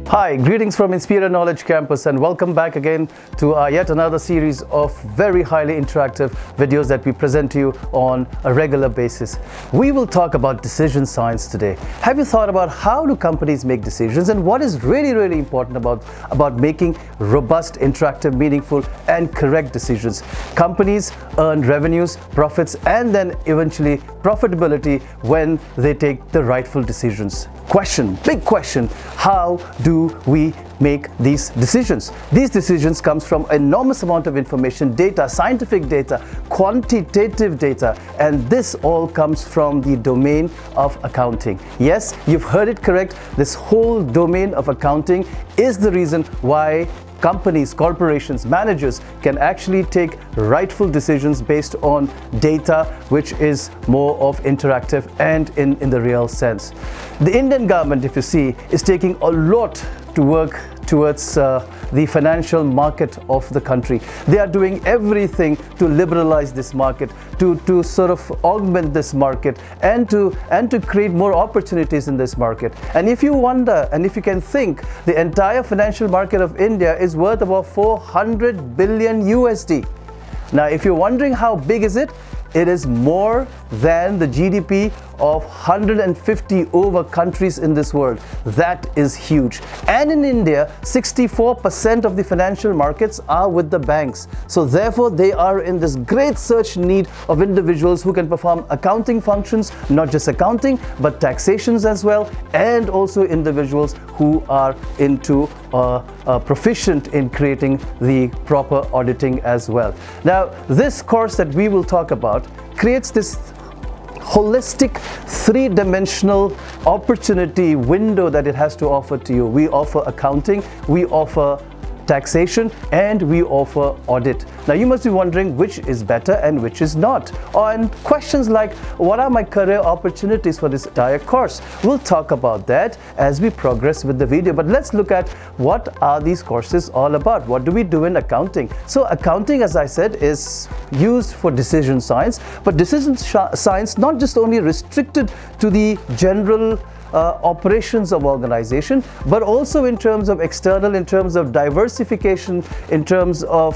Hi, greetings from Inspiria Knowledge Campus and welcome back again to yet another series of very highly interactive videos that we present to you on a regular basis. We will talk about decision science today. Have you thought about how do companies make decisions and what is really important about making robust, interactive, meaningful and correct decisions? Companies earn revenues, profits and then eventually profitability when they take the rightful decisions. Big question, how do we make these decisions? These decisions comes from enormous amount of information, data, scientific data, quantitative data, and this all comes from the domain of accounting. Yes, you've heard it correct. This whole domain of accounting is the reason why companies, corporations, managers can actually take rightful decisions based on data which is more of interactive and in the real sense. The Indian government, if you see, is taking a lot to work towards the financial market of the country. They are doing everything to liberalize this market, to sort of augment this market and to create more opportunities in this market. And if you wonder and if you can think, the entire financial market of India is worth about 400 billion USD. Now, if you're wondering how big is it, it is more than the GDP of 150 over countries in this world. That is huge. And in India, 64% of the financial markets are with the banks. So therefore, they are in this great search need of individuals who can perform accounting functions, not just accounting, but taxations as well, and also individuals who are into proficient in creating the proper auditing as well. Now, this course that we will talk about creates this holistic three-dimensional opportunity window that it has to offer to you. We offer accounting, we offer taxation, and we offer audit. Now you must be wondering which is better and which is not. And questions like, what are my career opportunities for this entire course? We'll talk about that as we progress with the video. But let's look at what are these courses all about. What do we do in accounting? So accounting, as I said, is used for decision science, but decision science not just only restricted to the general operations of organization, but also in terms of external, in terms of diversification, in terms of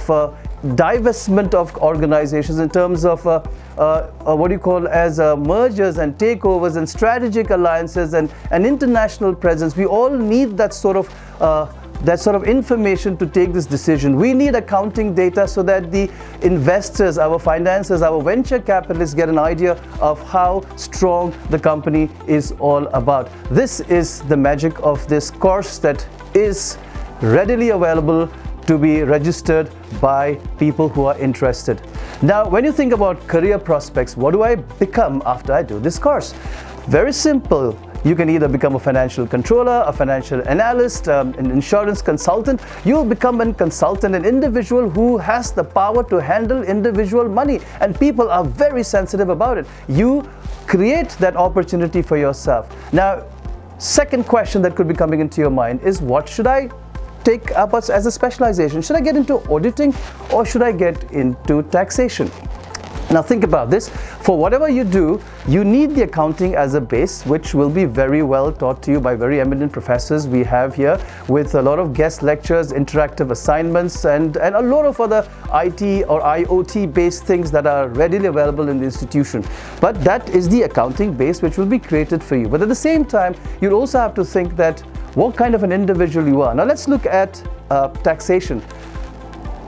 divestment of organizations, in terms of what do you call as mergers and takeovers and strategic alliances and international presence. We all need that sort of information to take this decision. We need accounting data so that the investors, our financiers, our venture capitalists get an idea of how strong the company is all about. This is the magic of this course that is readily available to be registered by people who are interested. Now, when you think about career prospects, what do I become after I do this course? Very simple. You can either become a financial controller, a financial analyst, an insurance consultant. You'll become a consultant, an individual who has the power to handle individual money, and people are very sensitive about it. You create that opportunity for yourself. Now, second question that could be coming into your mind is, what should I take up as a specialization? Should I get into auditing or should I get into taxation? Now think about this. For whatever you do, you need the accounting as a base, which will be very well taught to you by very eminent professors we have here, with a lot of guest lectures, interactive assignments, and a lot of other IT or IoT based things that are readily available in the institution. But that is the accounting base which will be created for you. But at the same time, you'll also have to think that what kind of an individual you are. Now let's look at taxation.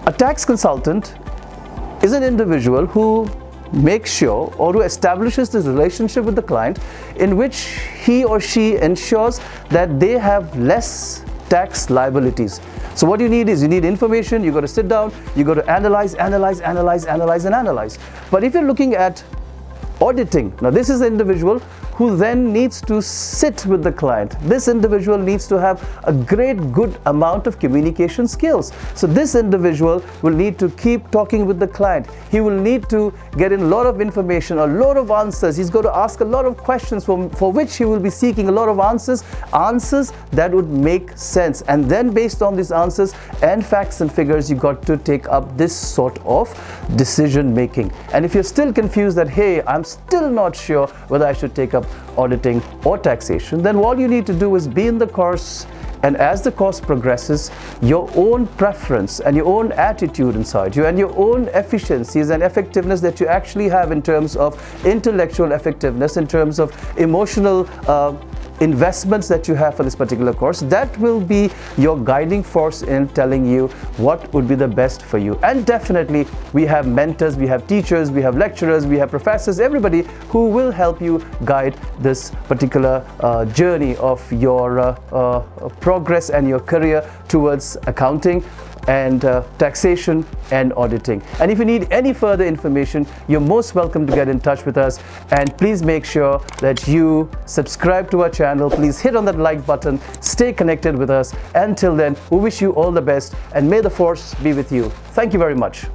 A tax consultant is an individual who makes sure or who establishes this relationship with the client in which he or she ensures that they have less tax liabilities. So what you need is, you need information, you got to sit down, you got to analyze. But if you're looking at auditing, now this is the individual who then needs to sit with the client. This individual needs to have a good amount of communication skills. So this individual will need to keep talking with the client. He will need to get in a lot of information, a lot of answers. He's going to ask a lot of questions for which he will be seeking a lot of answers that would make sense. And then based on these answers and facts and figures, you got to take up this sort of decision making. And if you're still confused that, hey, I'm still not sure whether I should take up auditing or taxation, then all you need to do is be in the course, and as the course progresses, your own preference and your own attitude inside you and your own efficiencies and effectiveness that you actually have in terms of intellectual effectiveness, in terms of emotional investments that you have for this particular course, that will be your guiding force in telling you what would be the best for you. And definitely we have mentors, we have teachers, we have lecturers, we have professors, everybody who will help you guide this particular journey of your progress and your career towards accounting and taxation and auditing. And if you need any further information, you're most welcome to get in touch with us, and please make sure that you subscribe to our channel. Please hit on that like button, stay connected with us. Until then, we wish you all the best, and may the force be with you. Thank you very much.